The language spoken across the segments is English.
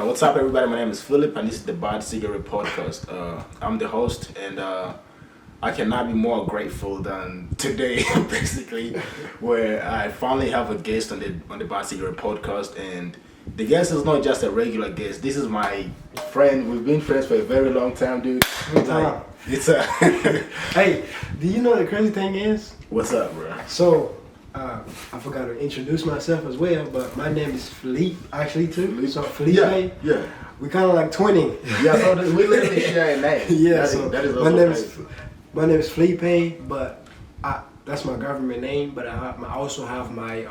what's up, everybody? My name is Philip, and this is the Bad Cigarette Podcast. I'm the host, and I cannot be more grateful than today, basically, where I finally have a guest on the Bad Cigarette Podcast, and the guest is not just a regular guest. This is my friend. We've been friends for a very long time, dude. It's a. Hey, do you know the crazy thing is? What's up, bro? So, I forgot to introduce myself as well, but my name is Philippe, actually, too. So, Felipe. Yeah. We kind of like twinning. Yeah, so we literally share a name. Yeah, that is my name is Felipe, but that's my government name, but I also have my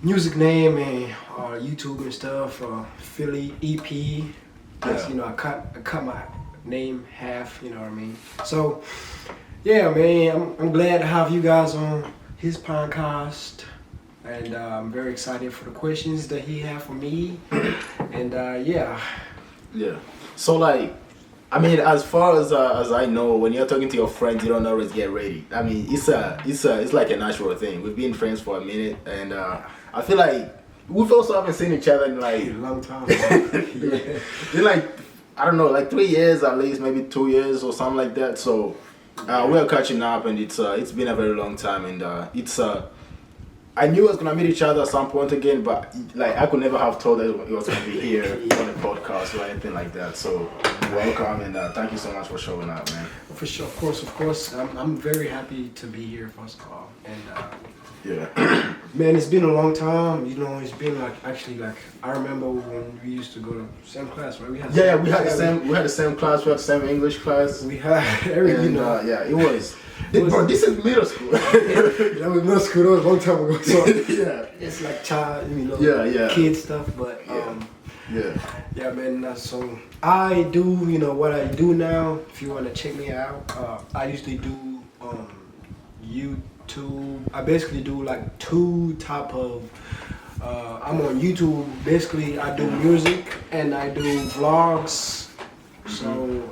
music name and YouTube and stuff, Philly EP. That's, I cut my name half, you know what I mean? So, yeah, man, I'm glad to have you guys on his podcast, and I'm very excited for the questions that he had for me, and yeah. So as far as I know, when you're talking to your friends, you don't always get ready. I mean, it's like a natural thing. We've been friends for a minute, and I feel like we've also haven't seen each other in like a long time. Yeah. In like, I don't know, like 3 years at least, maybe 2 years or something like that. So we're catching up, and it's been a very long time, and I knew I was gonna meet each other at some point again, but like I could never have told that it was gonna be here on the podcast or anything like that. So welcome, and thank you so much for showing up, man. For sure, of course. I'm very happy to be here, first of all, and yeah. Man, it's been a long time. It's been like I remember when we used to go to the same class, right? We had the same class. We had the same English class. We had everything. It was. Bro, this is middle school. That was middle school. That was a long time ago. So yeah, it's like child, kid stuff. But yeah, man. So I do, what I do now. If you want to check me out, I usually do YouTube. I basically do like two type of. I'm on YouTube. Basically, I do music and I do vlogs. So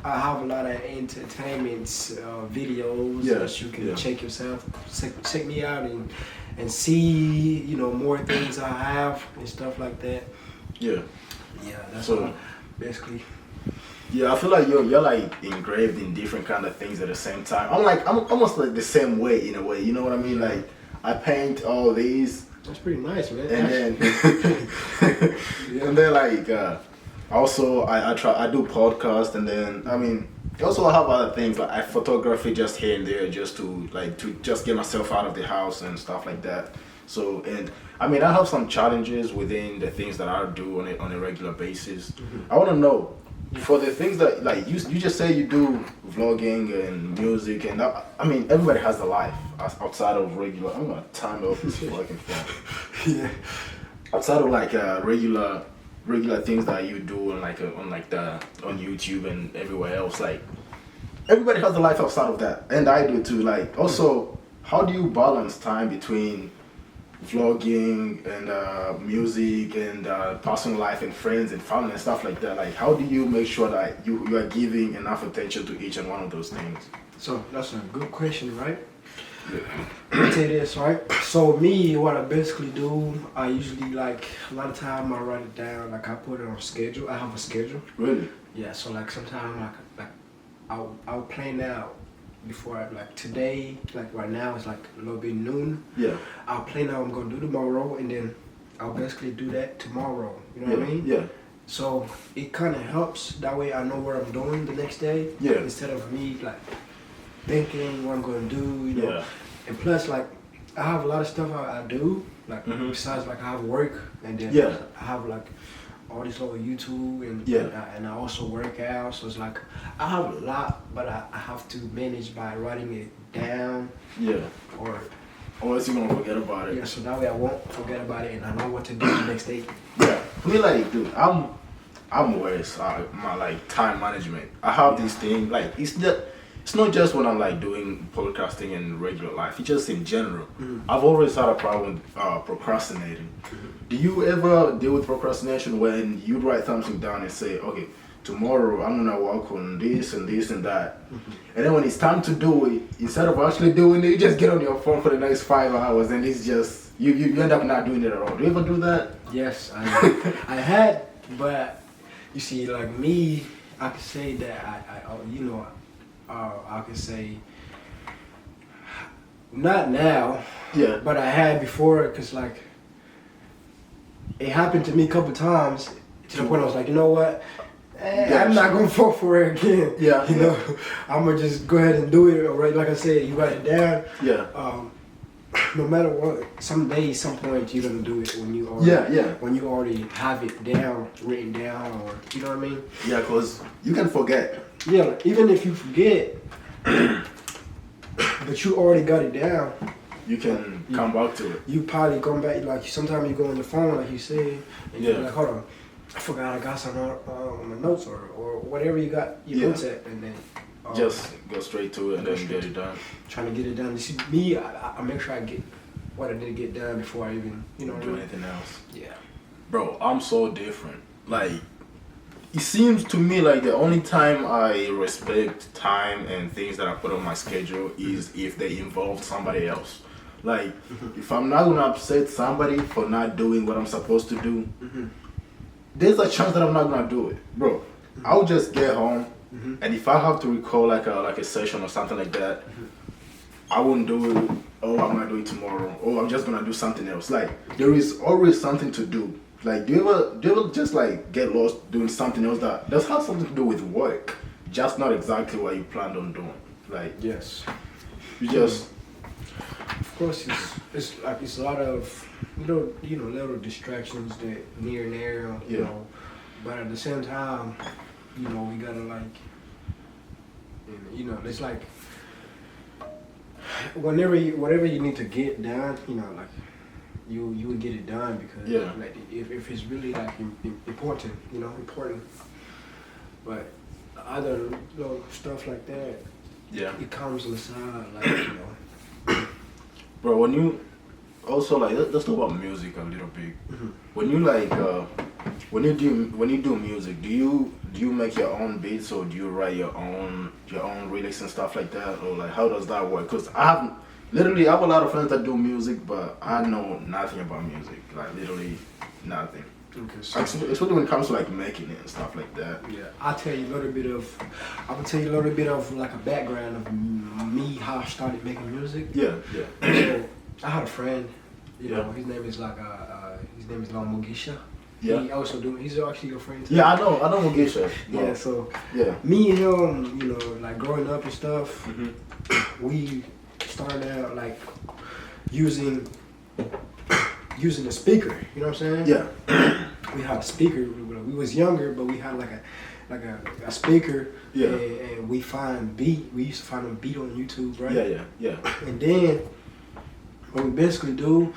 I have a lot of entertainment videos that you can check me out and see more things I have and stuff like that. Yeah, that's so basically. Yeah, I feel like you're like engraved in different kind of things at the same time. I'm almost like the same way in a way. You know what I mean? Like I paint all these. That's pretty nice, man. And then and then like. Also, I do podcast, and then also I have other things like I photography just here and there, just to just get myself out of the house and stuff like that. So I have some challenges within the things that I do on a regular basis. Mm-hmm. I want to know for the things that like you just say you do vlogging and music, and everybody has a life outside of regular. I'm gonna turn off this fucking phone. Yeah, outside of like regular things that you do on YouTube and everywhere else. Like everybody has a life outside of that, and I do too. Like also, how do you balance time between vlogging and music and personal life and friends and family and stuff like that? Like how do you make sure that you are giving enough attention to each and one of those things? So that's a good question, right? I'll tell you this, right? So me, what I basically do, I usually like a lot of time I write it down, like I put it on schedule. I have a schedule. Really? Yeah. So like sometimes I'll plan out before today, like right now it's like a little bit noon. Yeah. I'll plan out what I'm gonna do tomorrow, and then I'll basically do that tomorrow. You know what I mean? Yeah. So it kind of helps. That way I know what I'm doing the next day. Yeah. Instead of me like thinking what I'm gonna do, Yeah. And plus, like, I have a lot of stuff I do, like, besides, like, I have work, and then I have, like, all this little YouTube, and I also work out, so it's like, I have a lot, but I have to manage by writing it down. Yeah. Or else you're gonna forget about it. Yeah, so that way I won't forget about it, and I know what to do the next day. Yeah. For me, like, dude, I'm worse. My, like, time management. I have this thing, like, it's not just when I'm like doing podcasting in regular life, it's just in general. I've always had a problem with procrastinating. Do you ever deal with procrastination when you write something down and say, okay, tomorrow I'm gonna work on this and this and that, and then when it's time to do it, instead of actually doing it, you just get on your phone for the next 5 hours and it's just you end up not doing it at all. Do you ever do that? Yes, I had, but you see, like me, I could say that I could say not now. Yeah. But I had before, cause like it happened to me a couple times to the point I was like, you know what? I'm not gonna fall for it again. Yeah. You know, I'm gonna just go ahead and do it. Alright, like I said, you got it down. Yeah. No matter what, some days, some point, you're gonna do it when you already, when you already have it down, written down, or you know what I mean? Yeah, cause you can forget. Yeah, even if you forget, but you already got it down. You can come back to it. You probably come back, like sometimes you go on your phone, like you said, and you're like, hold on, I forgot I got something on my notes or whatever you got your notes at, and then just go straight to it and then get it done. Trying to get it done. You see, me, I make sure I get what I need to get done before I even, do anything else. Yeah. Bro, I'm so different. Like, it seems to me like the only time I respect time and things that I put on my schedule is if they involve somebody else. Like, if I'm not gonna upset somebody for not doing what I'm supposed to do, there's a chance that I'm not gonna do it, bro. I'll just get home, and if I have to recall like a session or something like that, I won't do it. Oh, I'm gonna do it tomorrow. Oh, I'm just gonna do something else. Like, there is always something to do. Like, do you ever just like get lost doing something else that does have something to do with work, just not exactly what you planned on doing? Like, yes, you just. Of course, it's like it's a lot of little distractions that near and there, you know. But at the same time, we gotta like, it's like whatever you need to get done, like you would get it done because like if it's really like important, important. But other little stuff like that, it comes on the side, like Bro, when you also like let's talk about music a little bit. When you like when you do music, do you make your own beats or do you write your own lyrics and stuff like that, or like how does that work? Because I have a lot of friends that do music, but I know nothing about music, like literally nothing. Okay, so especially when it comes to like making it and stuff like that. Yeah, I will tell you a little bit of like a background of me, how I started making music. Yeah. So I had a friend, his name is Lil Mugisha. Yeah. He's actually your friend too. Yeah, I know Mugisha. Yeah, so me and him, like growing up and stuff, we started out like using a speaker, you know what I'm saying? Yeah. We had a speaker. We was younger, but we had like a speaker. Yeah. And we used to find a beat on YouTube, right? Yeah. And then what we basically do,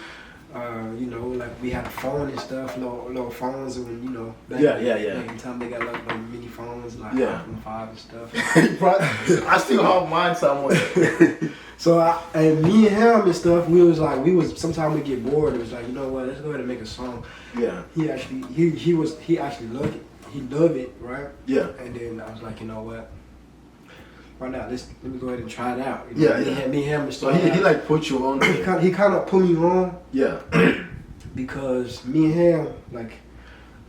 like we had a phone and stuff, little phones, and back in time they got like mini phones, like iPhone 5 and stuff. I still have mine somewhere. So and me and him and stuff, we was sometimes we get bored. It was like, you know what, let's go ahead and make a song. Yeah. He actually loved it. He loved it, right? Yeah. And then I was like, you know what? Why not? Let me go ahead and try it out. Me and him and so stuff. he like put you on. He kind of put me on. Yeah. Because me and him, like,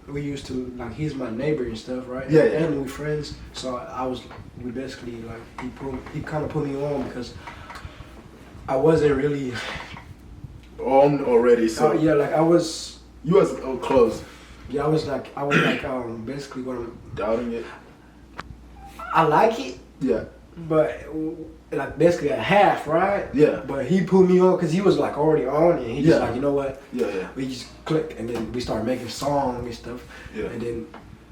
we used to, like, he's my neighbor and stuff, right? Yeah. And we friends. So we basically, like, he kind of put me on because I wasn't really on already. So like I was. You was close. Yeah, I was like basically what I'm doubting it. I like it. Yeah. But like basically a half, right? Yeah. But he put me on because he was like already on it. And he just like, you know what? Yeah. We just click and then we start making songs and stuff. Yeah. And then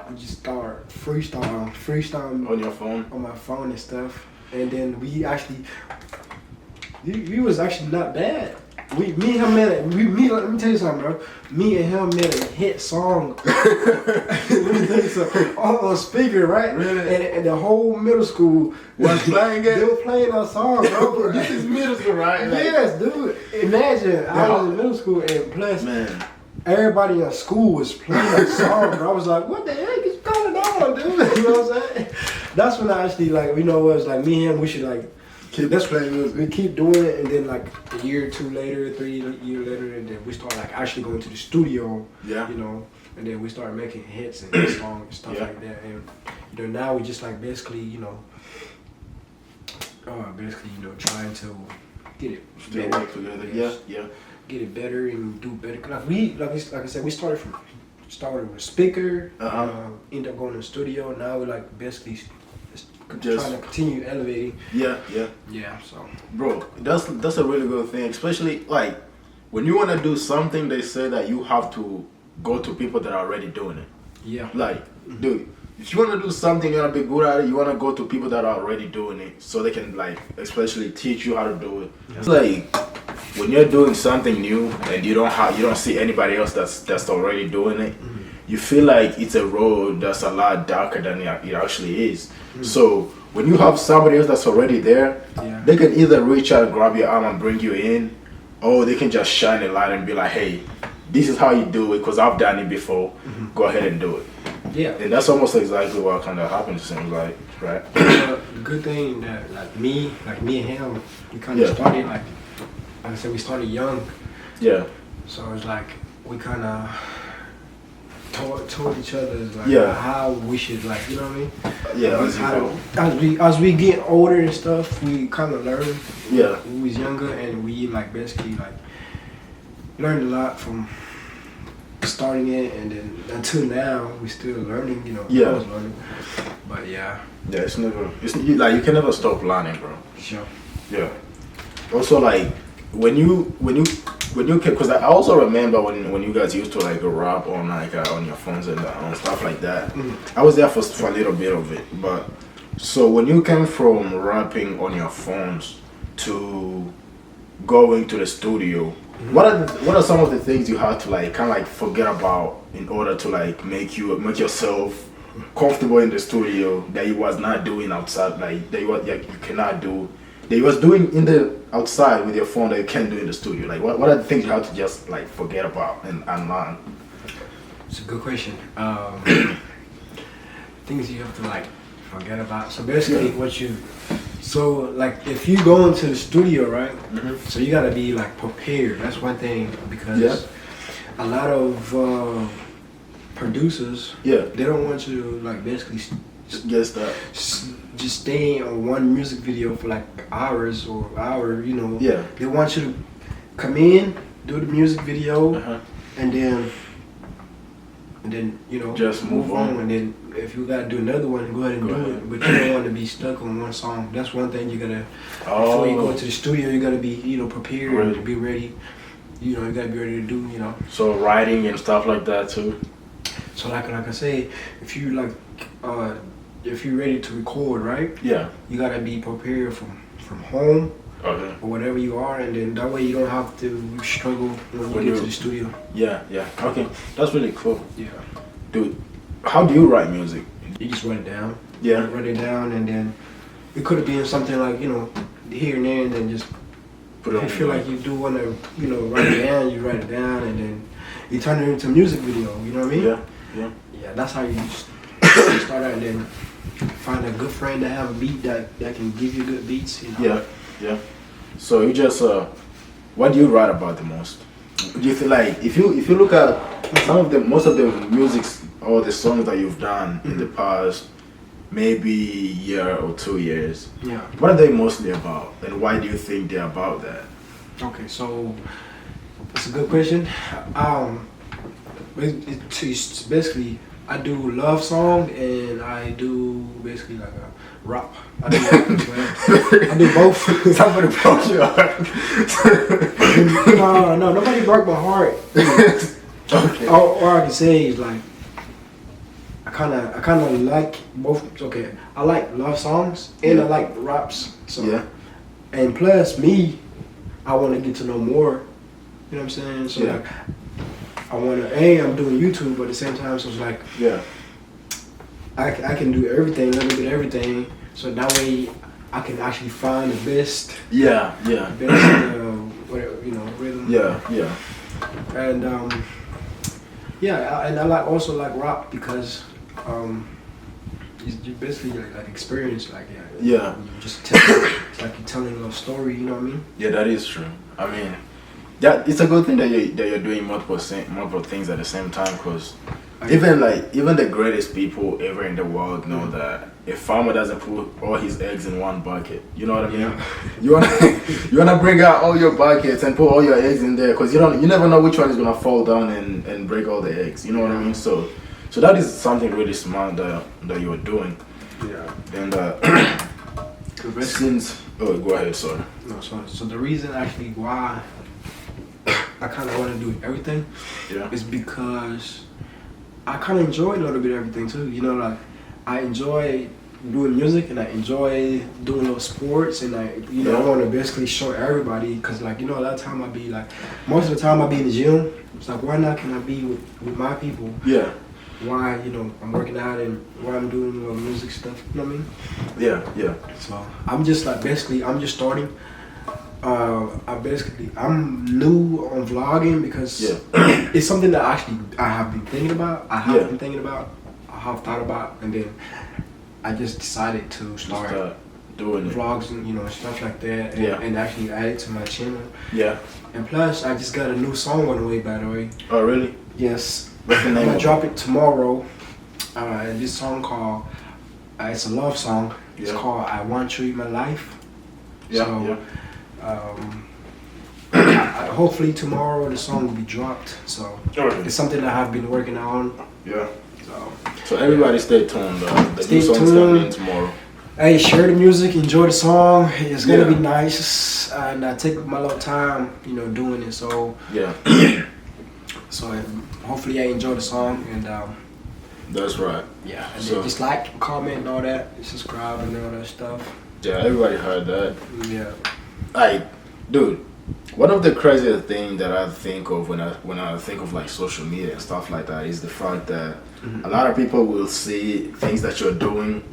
we just start freestyle on your phone. On my phone and stuff. And then we was actually not bad. Me and him let me tell you something, bro. Me and him made a hit song. Let me tell you something. On speaker, right? Really? And the whole middle school was playing it. They were playing our song, bro. This is middle school, right? Yes, dude. Imagine I was in middle school and plus everybody in school was playing that song, bro. I was like, what the heck is going on, dude? You know what I'm saying? That's when I actually like, it was like me and him, we should like That's playing music. We keep doing it, and then like a year or two later, 3 years later, and then we start like actually going to the studio. Yeah. You know, and then we start making hits and songs and stuff like that. And now we just like basically trying to get it Still work together. Yeah. Get it better and do better. Like I said, we started with a speaker. End up going to the studio. Now we're like basically just trying to continue elevating. Yeah. So, bro, that's a really good thing. Especially like when you want to do something, they say that you have to go to people that are already doing it. Yeah. Like, dude, if you want to do something, you want to be good at it, you want to go to people that are already doing it, so they can like especially teach you how to do it. Yeah. It's like when you're doing something new and you don't see anybody else that's already doing it, you feel like it's a road that's a lot darker than it actually is. So when you have somebody else that's already there, they can either reach out and grab your arm and bring you in, or they can just shine a light and be like, hey, this is how you do it because I've done it before. Go ahead and do it. Yeah. And that's almost exactly what kind of happens, it seems like, right? The good thing that like me and him, we kind of started like I said, we started young. Yeah. So it's like we kind of told each other like how we should like, you know what I mean? Yeah. As we get older and stuff, we kind of learn. Yeah. We was younger and we like basically like learned a lot from starting it, and then until now we still learning. You know. Yeah. I was learning. But yeah. Yeah. It's like you can never stop learning, bro. Sure. Yeah. Also, like when you because I also remember when you guys used to like rap on like on your phones and stuff like that. I was there for a little bit of it, but so when you came from rapping on your phones to going to the studio, what are some of the things you had to like kind of like forget about in order to like make yourself comfortable in the studio that you was not doing outside, like that you cannot do, that you was doing in the outside with your phone that you can't do in the studio? Like what are the things you have to just like forget about and learn? It's a good question. Things you have to like forget about. So basically so like if you go into the studio, right? So you gotta be like prepared. That's one thing, because a lot of producers, they don't want you to like basically just stay on one music video for like hours, you know. Yeah. They want you to come in, do the music video, and then you know just move on. And then if you gotta do another one, go ahead and do it. But you don't want to be stuck on one song. That's one thing you gotta. Before you go to the studio, you gotta be prepared and be ready. You know, you gotta be ready to do. You know. So writing and stuff like that too. So like I say, if you if you're ready to record, right? Yeah. You gotta be prepared from home. Okay. Or whatever you are, and then that way you don't have to struggle when you get to the studio. Yeah. Okay, that's really cool. Yeah. Dude, how do you write music? You just write it down. Yeah. You write it down, and then it could have been something like, here and there, and then just put it on. If you feel like you do want to, write it down, you write it down, and then you turn it into a music video. You know what I mean? Yeah. Yeah. That's how you start out, and then find a good friend to have a beat that can give you good beats. You know? Yeah. So you just what do you write about the most? Do you feel like if you look at most of the music or the songs that you've done in the past maybe year or 2 years, what are they mostly about, and why do you think they're about that? Okay, so it's a good question. It's basically I do love song and I do basically like a rap. I do both. Somebody broke your heart. No, nobody broke my heart. Okay. All I can say is like I kind of like both. Okay, I like love songs and I like raps. So and plus me, I want to get to know more. You know what I'm saying? So like, I'm doing YouTube, but at the same time, so it's like, I can do everything, a little bit of everything, so that way I can actually find the best. Whatever, rhythm. And and I also like rap because, you basically like experience, like Yeah. You just tell, it's like you're telling a story. You know what I mean? Yeah, that is true. I mean, that it's a good thing that you're doing multiple things at the same time, because even the greatest people ever in the world know that a farmer doesn't put all his eggs in one bucket. You know what I mean? Yeah. You wanna bring out all your buckets and put all your eggs in there, because you never know which one is gonna fall down and break all the eggs. You know what I mean? So that is something really smart that you're doing. Yeah. And since go ahead, sorry. No, so the reason actually why I kind of want to do everything is because I kind of enjoy a little bit of everything too. You know, like I enjoy doing music and I enjoy doing little sports, and I want to basically show everybody, because like, you know, a lot of time I be like, most of the time I be in the gym. It's like, why not can I be with my people? Yeah. Why, you know, I'm working out and why I'm doing little music stuff. You know what I mean? Yeah. So I'm just like, basically I'm just starting. I'm new on vlogging because it's something that actually I have been thinking about. I have thought about, and then I just decided to start doing vlogs and, you know, stuff like that, and actually add it to my channel. Yeah. And plus, I just got a new song on the way, by the way. Oh, really? Yes. What's the name? I'm gonna drop it tomorrow. This song called it's a love song. It's called "I Want You in My Life." Hopefully tomorrow the song will be dropped. So it's something that I've been working on. Yeah. So everybody stay tuned. The new song's coming in tomorrow. Hey, share the music, enjoy the song. It's gonna be nice, and I take my little time, you know, doing it. So so hopefully I enjoy the song, and that's right. Yeah, and then just like, comment, and all that, subscribe, and all that stuff. Yeah, everybody heard that. Yeah. Like, dude, one of the craziest things that I think of when I think of like social media and stuff like that is the fact that a lot of people will see things that you're doing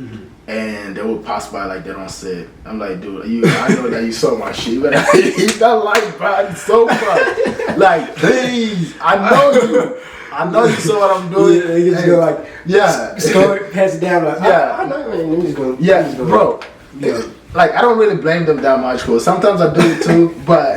and they will pass by like they don't see it. I'm like, dude, I know that you saw my shit, but hit that like button so much. Like, please, I know you saw what I'm doing. Yeah, you just go like, score, pass it down, like, I know, man, just go, bro. Yeah. Like, I don't really blame them that much, because sometimes I do it too, but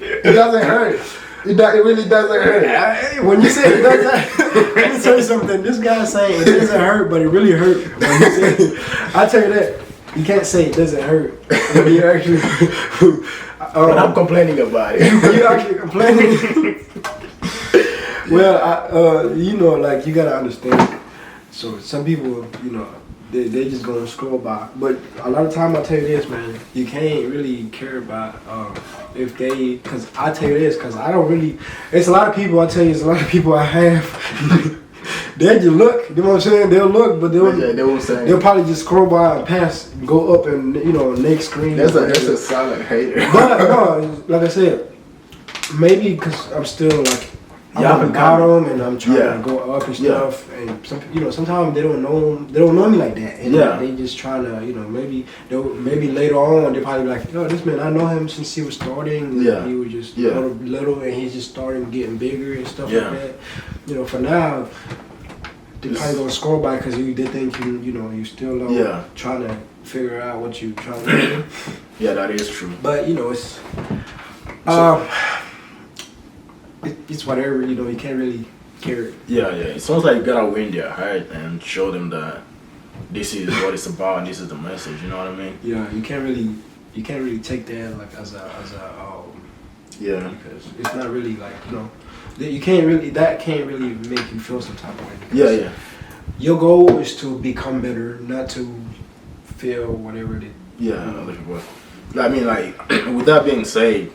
it doesn't hurt. It really doesn't hurt. When you say it doesn't, let me tell you something. This guy saying it doesn't hurt, but it really hurt. When you say, I tell you that, you can't say it doesn't hurt when you actually. But I'm complaining about it. You actually complaining. Well, you know, like, you gotta understand. So some people, you know, they just gonna scroll by. But a lot of time I tell you this, man, you can't really care about if they, because I tell you this, because I don't really, it's a lot of people, I tell you, it's a lot of people I have, they just look, you know what I'm saying, they'll look, but they'll probably just scroll by and pass, go up and, you know, next screen. That's a silent hater. But no, like I said, maybe because I'm still like, I haven't got them, and I'm trying to go up and stuff. And sometimes they don't know me like that, and they just trying to, you know, maybe later on they probably be like, yo, this man, I know him since he was starting. He was just little, and he's just starting getting bigger and stuff like that. You know, for now, they probably gonna scroll by because they think you still trying to figure out what you trying to do. Yeah, that is true. But you know, it's it's whatever, you know, you can't really care it. Yeah. It sounds like you gotta win their heart and show them that this is what it's about and this is the message, you know what I mean? Yeah, you can't really take that like as a because it's not really like, you know, that can't really make you feel some type of way. Yeah. Your goal is to become better, not to feel whatever it is. Yeah, other people. I mean, like, with that being said,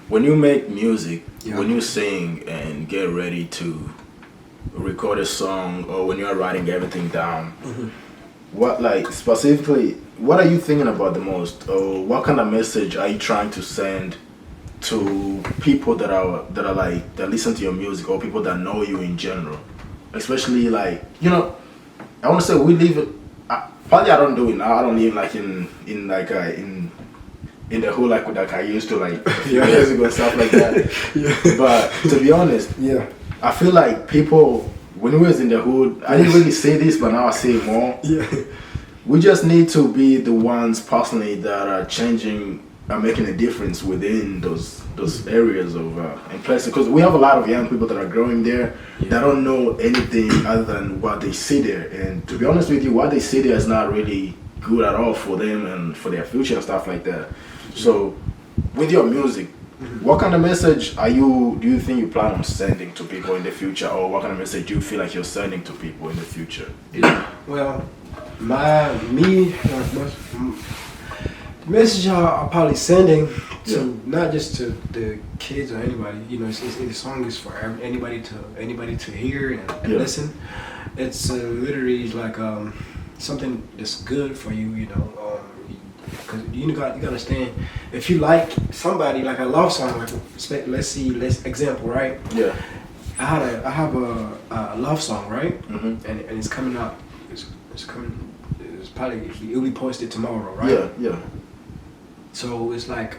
when you make music, when you sing and get ready to record a song, or when you're writing everything down, what, like, specifically, what are you thinking about the most, or what kind of message are you trying to send to people that listen to your music, or people that know you in general? Especially, like, you know, I want to say we live. Probably I don't do it now. I don't live like in the hood like I used to, like a few years ago and stuff like that. But to be honest, I feel like people when we was in the hood, I didn't really say this, but now I say it more. Yeah. We just need to be the ones personally that are changing, are making a difference within those areas of and places. Because we have a lot of young people that are growing there that don't know anything other than what they see there. And to be honest with you, what they see there is not really good at all for them and for their future and stuff like that. So, with your music, what kind of message do you think you plan on sending to people in the future, or what kind of message do you feel like you're sending to people in the future? Well, the message I'm probably sending to not just to the kids or anybody. You know, the song is for anybody to hear and listen. It's literally like something that's good for you. You know. Because you got to understand, if you like somebody, like a love song, let's example, right? Yeah. I have a love song, right? Mm-hmm. And it's coming out. It's coming. It's probably it'll be posted tomorrow, right? Yeah, yeah. So it's like,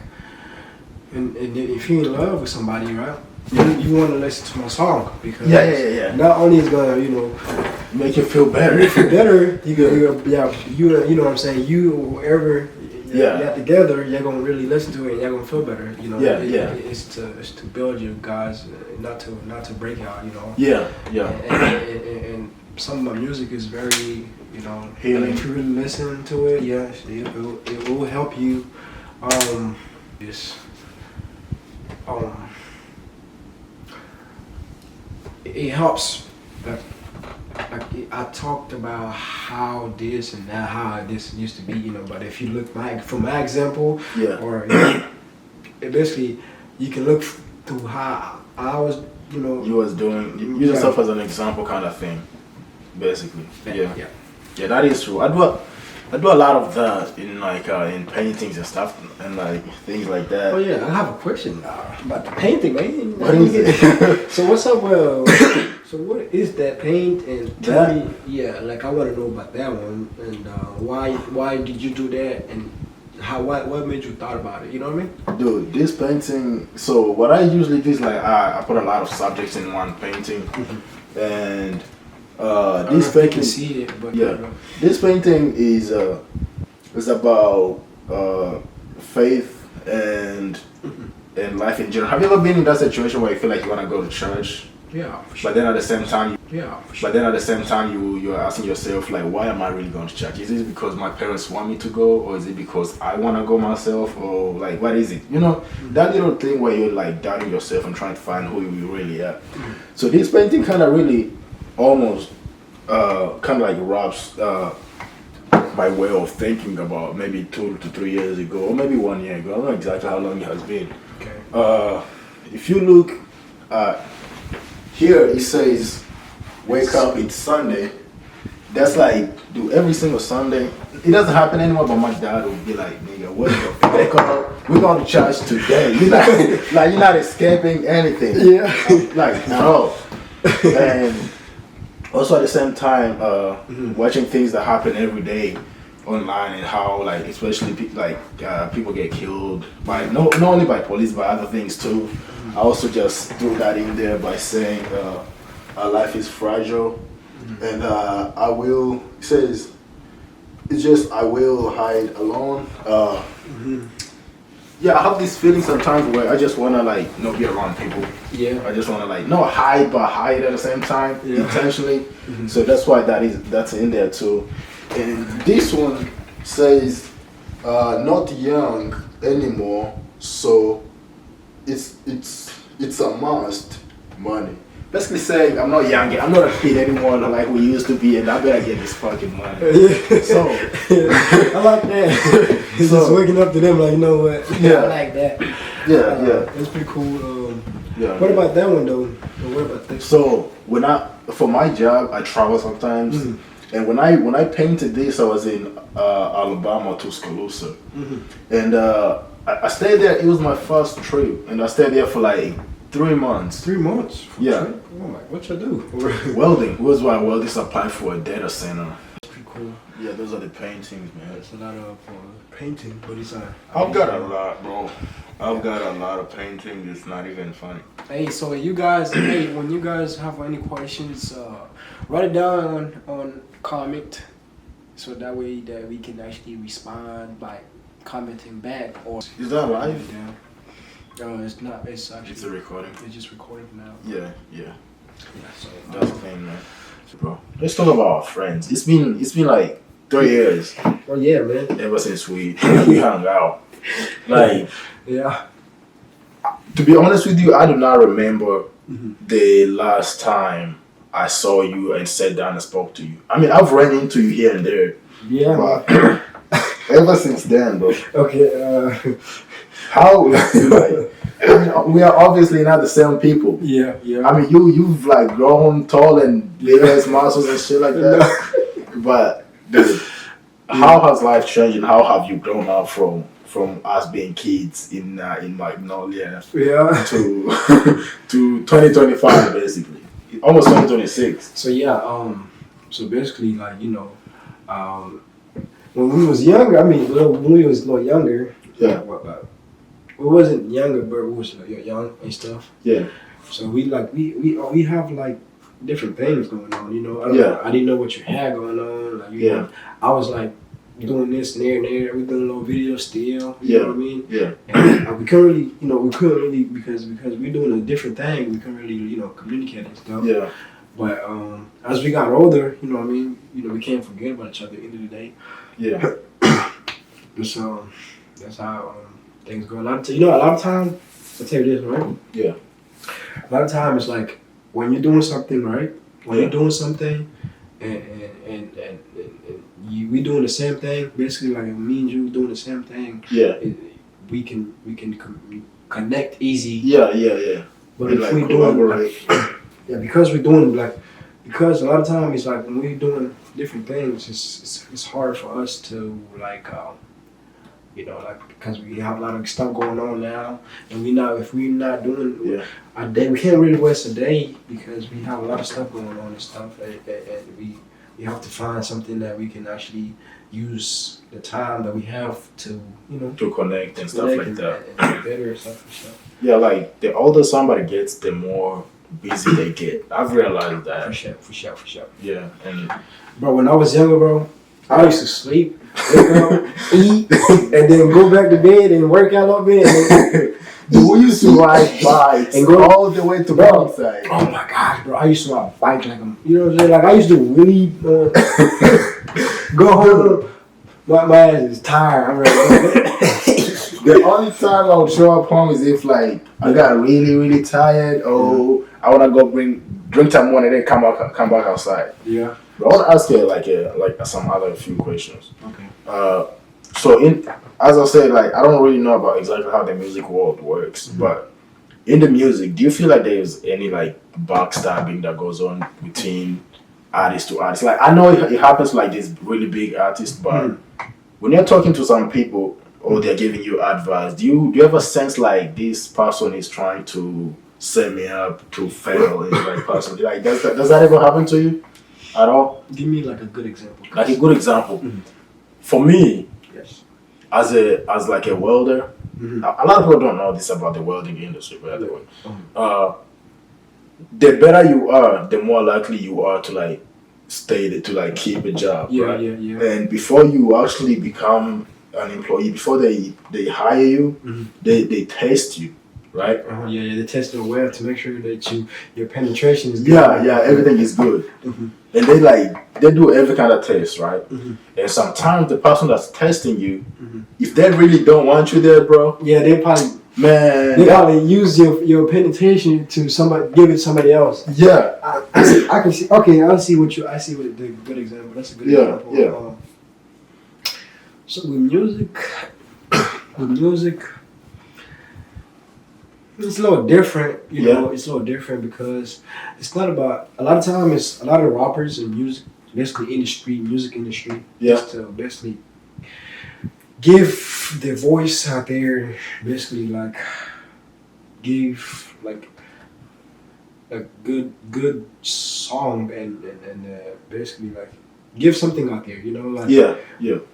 and if you're in love with somebody, right? Yeah. You want to listen to my song because Not only is gonna make you feel better. You know what I'm saying. You wherever you're together, you're gonna really listen to it and you're gonna feel better. You know. It's to build you guys, not to break out. You know. Yeah. And some of my music is very healing. If you really listen to it, it will help you. It helps. Like I talked about how this and that, how this used to be, but if you look from my example, or basically you can look through how I was, you was doing, use yourself as an example kind of thing, basically. Yeah, that is true. I do a lot of that in paintings and stuff and like things like that. Oh yeah, I have a question about the painting, man. What is it? So what's up? So what is that paint? And tell me, like I want to know about that one and why did you do that and what made you thought about it? You know what I mean? Dude, this painting. So what I usually do is like I put a lot of subjects in one painting, and this painting. Can see it, but this painting is about faith and life in general. Have you ever been in that situation where you feel like you want to go to church? Yeah. But then at the same time, sure. you're asking yourself like, why am I really going to church? Is it because my parents want me to go, or is it because I want to go myself, or like what is it? That little thing where you're like doubting yourself and trying to find who you really are. So this painting kind of really almost kind of like wraps my way of thinking about maybe 2 to 3 years ago, or maybe 1 year ago. I don't know exactly how long it has been. Okay. If you look here, it says, "Wake up, it's Sunday." That's like, dude, every single Sunday. It doesn't happen anymore, but my dad would be like, "Nigga, wake up, we're going to church today." You're not escaping anything. Like at all. And also at the same time, watching things that happen every day online and how like especially people get killed by not only by police but other things too. I also just threw that in there by saying our life is fragile, and I will hide alone. I have this feeling sometimes where I just wanna not be around people. I just wanna not hide but hide at the same time intentionally. So that's why that's in there too. And this one says not young anymore, so it's a must. Money. Basically saying I'm not young, I'm not a kid anymore like we used to be, and I better get this fucking money. So I like that. He's just waking up to them like, you know what? I like that. It's pretty cool. What about that one though? What about this? So for my job, I travel sometimes, and when I painted this, I was in Alabama, Tuscaloosa, and I stayed there. It was my first trip, and I stayed there for like 3 months. 3 months? Yeah. Oh my, what you do? Welding. It was why I welded. Apply for a data center. That's pretty cool. Yeah, those are the paintings, man. It's a lot of painting, but it's I've got a lot, bro. I've got a lot of paintings. It's not even funny. Hey, so you guys, when you guys have any questions, write it down on comment, so that way that we can actually respond by commenting back. Or Is that live? Yeah. No, it's not. It's actually. It's a recording. It's just recorded now. Yeah. Yeah. So That's the thing, man. So, bro, let's talk about our friends. It's been like 3 years. Oh yeah, man. Ever since we hung out. Like, Yeah. to be honest with you, I do not remember the last time I saw you and sat down and spoke to you. I mean, I've run into you here and there. Yeah. But ever since then, bro. Okay. How? Like, I mean, we are obviously not the same people. Yeah. Yeah. I mean, you've like grown tall and big ass muscles and shit like that. But dude, how has life changed and how have you grown up from us being kids in Magnolia Yeah. to 2025 basically, almost 2026. So yeah. So basically, like when we was younger, I mean, when we was a little younger. Yeah. We wasn't younger, but we was young and stuff. Yeah. So we have like different things going on, I didn't know what you had going on. Like, know, I was like doing this and there. We doing little videos still. You know what I mean? Yeah. And we couldn't really, because we're doing a different thing. We couldn't really, communicate and stuff. Yeah. But as we got older, you know what I mean? We can't forget about each other at the end of the day. Yeah. And so that's how things go. A lot of time, I'll tell you this, right? Yeah. A lot of time it's like when you're doing something, right? When you're doing something, and we doing the same thing. Basically, like me and you doing the same thing. Yeah. We can connect easy. Yeah. But if we doing because we're doing because a lot of time it's like when we're doing different things, it's hard for us to because we have a lot of stuff going on now, and if we're not doing a day, we can't really waste a day because we have a lot of stuff going on and stuff, and we have to find something that we can actually use the time that we have to to connect and stuff like that. And better stuff and stuff. Yeah, like the older somebody gets, the more busy they get. I've realized that. For sure. Yeah, and bro, when I was younger, bro, I used to sleep, wake up, eat, and then go back to bed and work out a little bit. We used to ride bikes and go all the way to outside. Oh my gosh, bro! I used to ride bikes like I'm, you know what I'm saying? Like I used to really go home. My ass is tired. I'm ready to go. The only time I would show up home is if like I got really, really tired or I wanna go drink some water and then come back outside. Yeah. But I want to ask you like some other few questions. Okay. So as I said, like I don't really know about exactly how the music world works, but in the music, do you feel like there's any like backstabbing that goes on between artist to artist? Like I know it happens like this really big artists, but when you're talking to some people or they're giving you advice, do you ever sense like this person is trying to set me up to fail? Like personally, like does that ever happen to you? At all? Give me like a good example. Like a good example. For me, yes. As like a welder, a lot of people don't know this about the welding industry, by the way. The better you are, the more likely you are to like stay there, to like keep a job. Right? Yeah. And before you actually become an employee, before they hire you, they test you. Right? They test the well to make sure that your penetration is good. Yeah, everything is good. And they do every kind of test, right? And sometimes the person that's testing you, if they really don't want you there, bro. Yeah, they probably probably use your penetration to give it to somebody else. Yeah. I can see. Okay, I see what the good example. That's a good example. Yeah. So with music, it's a little different, you know. It's a little different because it's not about. A lot of time, it's a lot of rappers and music industry, just to basically give their voice out there, basically like give like a good song and basically like give something out there, you know, like Yeah.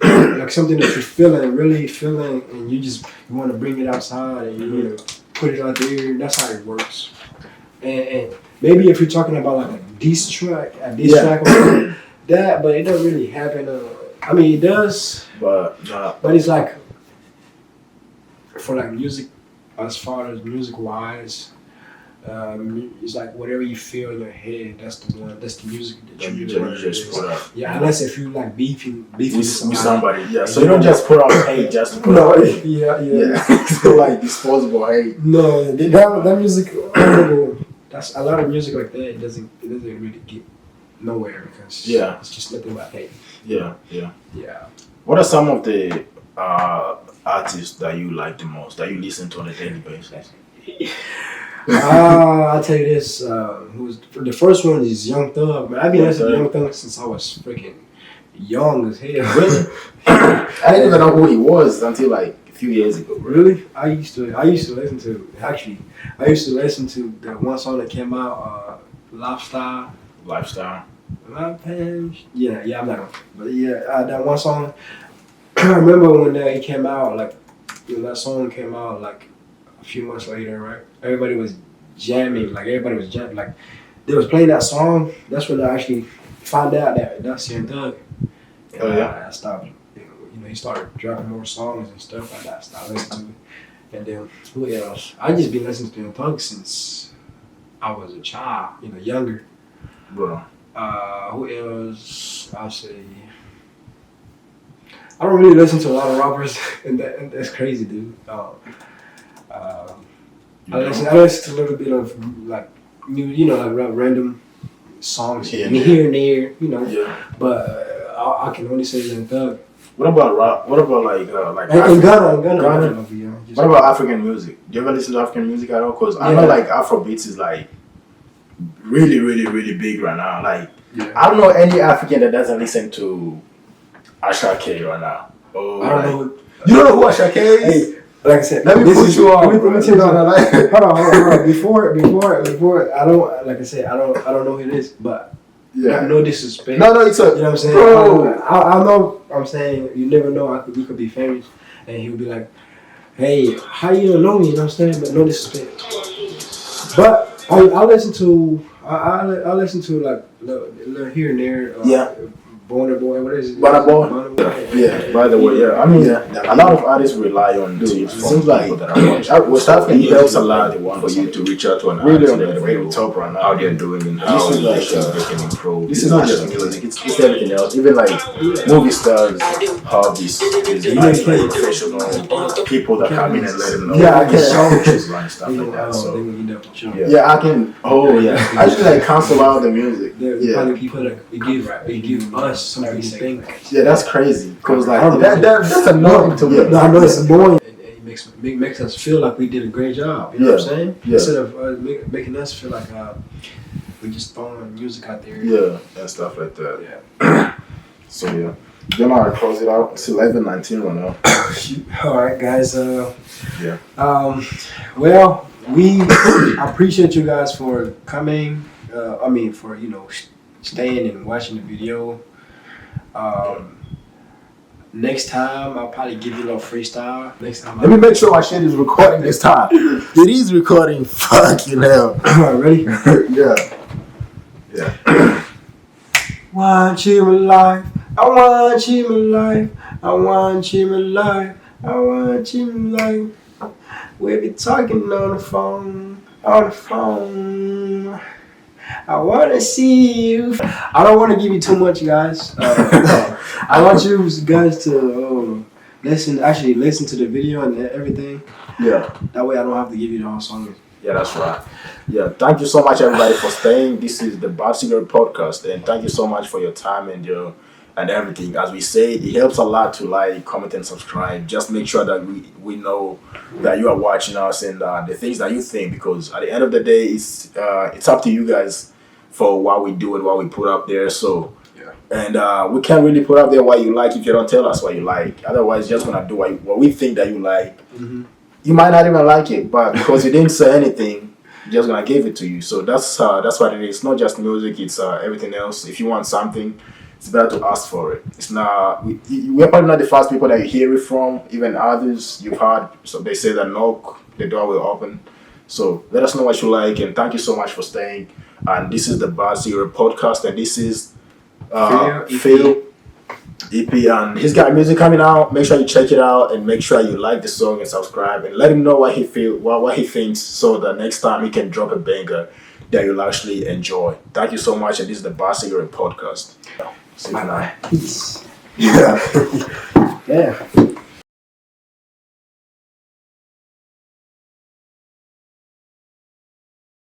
like something that you're feeling, really feeling, and you want to bring it outside and you want to put it out there. That's how it works. And maybe if you're talking about like a diss track, or that, but it doesn't really happen. I mean, it does, but it's like for like music, as far as music wise. It's like whatever you feel in your head. That's the music that you just put up. Yeah, unless if you like beefing with somebody. Yeah, so you don't just put out hate just to put out hate. Yeah. So like disposable hate. No, that music. That's a lot of music like that. It doesn't really get nowhere because it's just nothing but hate. Yeah. What are some of the artists that you like the most, that you listen to on a daily basis? I'll tell you this. The first one is Young Thug. Man, I've been listening to Young Thug since I was freaking young as hell. Really? I didn't even know who he was until like a few years ago. Really? I used to listen to that one song that came out, Lifestyle. My page. Yeah, I'm not gonna. But that one song. I remember when he came out, like when that song came out, like a few months later, right? Everybody was jamming, like they was playing that song. That's when I actually found out that that's Young Thug. I stopped. He started dropping more songs and stuff like that. I started listening to it. And then who else? I just been listening to Young Thug since I was a child, younger. Bro. Who else? I'll say. I don't really listen to a lot of rappers, and that's crazy, dude. I listen to a little bit of like like random songs here and there, But I can only say Young Thug. What about rap? What about like Ghana? What about African music? Do you ever listen to African music at all? Cause I know like Afrobeats is like really, really, really big right now. Like I don't know any African that doesn't listen to Ashake right now. Oh, I don't know. You don't know who Ashake is? Hey, like I said, let me put you on. Hold on. Before I don't, like I said, I don't know who it is, but no disrespect. No, it's a. You know what I'm saying? Bro. I know. I'm saying you never know. We could be famous, and he'll be like, "Hey, how you don't know me?" You know what I'm saying? But no disrespect. But I listen to like little here and there. Burna Boy, what is it? Burna Boy? Yeah, by the way, I mean, a lot of artists rely on tips from people that are watching. West African helps a lot for you to reach out to an artist and let them know top right now. How they're doing and how they can improve. This is not just music, it's everything else. Even like movie stars have these like professional people that come in and let them know. Yeah, I can songs and stuff like that. So I can. I just like cancel out the music. It give us something to think. Yeah, that's crazy. Cause like that's annoying to me. No, I know it's annoying. It makes us feel like we did a great job. You know what I'm saying? Yeah. Instead of making us feel like we just throwing music out there. Yeah, and stuff like that. Yeah. So you know how to close it out. It's 11:19 right now. All right, guys. Well, we appreciate you guys for coming. For staying and watching the video. Next time I'll probably give you a little freestyle. Next time. Let me make sure my shit is recording this time. It is recording. Fucking hell. Ready? Yeah. Want you in my life. I want you in my life. I want you in my life. I want you in my life. We'll be talking on the phone. I want to see you. I don't want to give you too much, guys. I want you guys to listen to the video and everything. Yeah. That way I don't have to give you the whole song. Yeah, that's right. Yeah, thank you so much, everybody, for staying. This is the Bad Cigarette Podcast, and thank you so much for your time and everything. As we say, it helps a lot to like, comment, and subscribe. Just make sure that we know that you are watching us and the things that you think, because at the end of the day, it's up to you guys for what we do and what we put up there. So, and we can't really put up there what you like if you don't tell us what you like. Otherwise, just gonna do what we think that you like. Mm-hmm. You might not even like it, but because you didn't say anything, just gonna give it to you. So that's what it is. Not just music, it's everything else. If you want something, it's better to ask for it. It's not we're probably not the first people that you hear it from. Even others you've heard. So they say that knock, the door will open. So let us know what you like, and thank you so much for staying. And this is the Bad Zero podcast, and this is Phil EP, and he's got music coming out. Make sure you check it out, and make sure you like the song and subscribe, and let him know what he what he thinks, so that next time he can drop a banger that you'll actually enjoy. Thank you so much, and this is the Bad Zero podcast. See you now. Peace. Yeah. Yeah.